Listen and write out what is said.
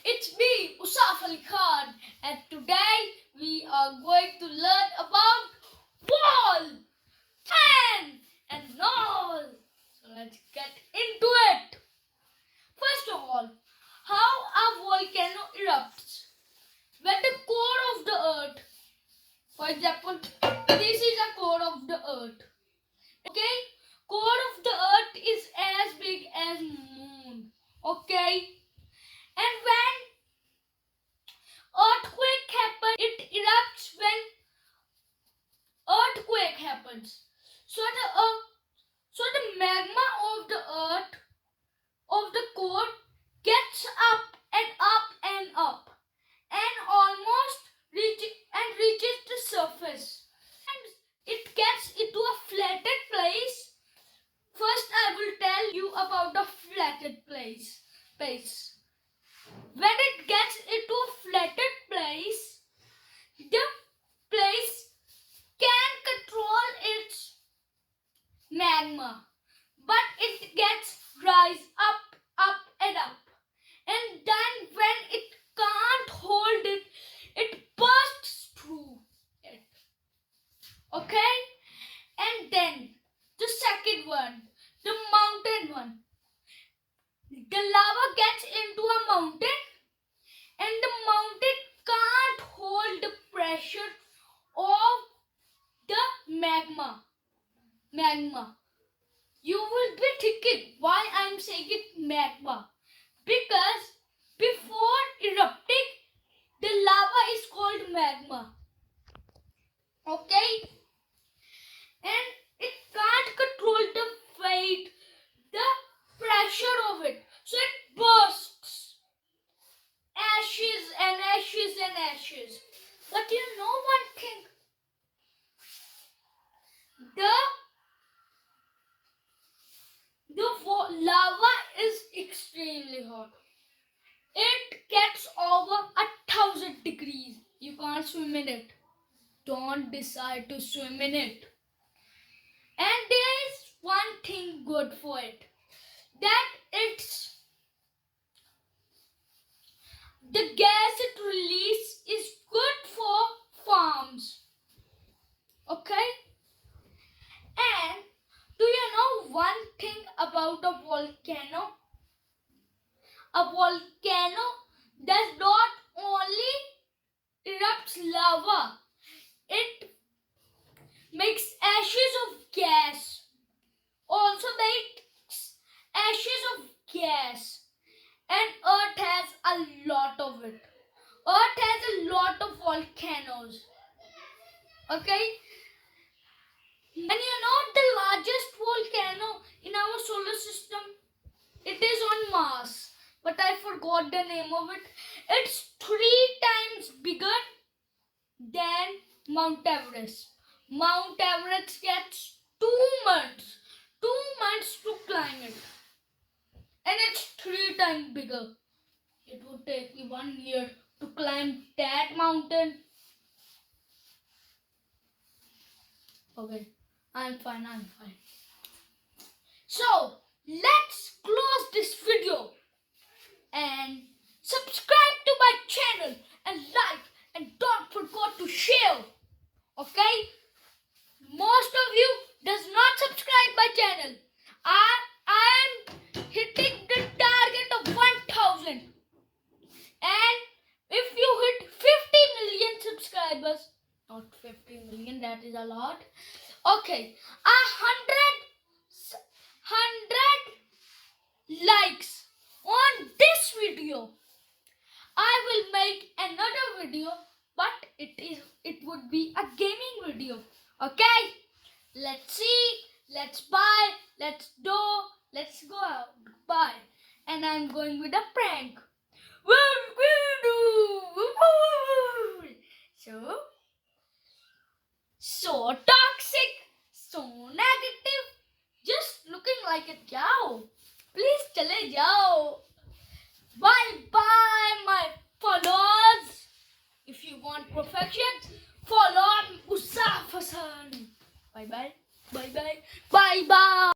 It's me, Osaaf and today we are going to learn about wall, fan, and all. So let's get into it. First of all, how a volcano erupts. When the core of the earth, for example, this is a core of the earth. Okay, core of the earth is as big as moon. Okay, and when earthquake happens, it erupts when earthquake happens. So the magma of the earth of the core gets up and up and up and almost reaches the surface. And it gets into a flattened place. First, I will tell you about the flattened place. When it gets into a flattened place, the place can control its magma, but it gets rise up and up. And then when it can't hold it, it bursts through it. Okay? And then the second one, the mountain one. The lava gets into a mountain and the mountain can't hold the pressure of the magma. You will be thinking why I'm saying it magma. Because before erupting, the lava is called magma. Okay? And it can't control the weight, the pressure of it. So it bursts. Ashes and ashes and ashes. But you know one thing? The lava is extremely hot. It gets over 1,000 degrees. You can't swim in it. Don't decide to swim in it. And there is one thing good for it. That it's the gas it releases is good for farms. Okay? And do you know one thing about a volcano? A volcano does not only erupts lava, it makes ashes of gas. Also makes ashes of gas. And Earth has a lot of it. Earth has a lot of volcanoes. Okay? And you know the largest volcano in our solar system? It is on Mars. But I forgot the name of it. It's 3 times bigger than Mount Everest. Mount Everest gets 2 months. 2 months to climb it. And it's 3 times bigger. It would take me 1 year to climb that mountain. Okay, I'm fine. So, let's close this video and subscribe to my channel and like and don't forget to share. Okay? Most of you does not subscribe my channel. I am hitting the target of 1,000. And if you hit 50 million subscribers, not 50 million, that is a lot. Okay, 100 likes on this video, I will make another video, but it would be a gaming video. Okay, let's see, let's buy, let's go out, buy, and I'm going with a prank. So toxic, so negative, just looking like a cow. Please chale jao. Bye bye my followers. If you want perfection, follow Osaaf. Bye bye. Bye bye. Bye bye.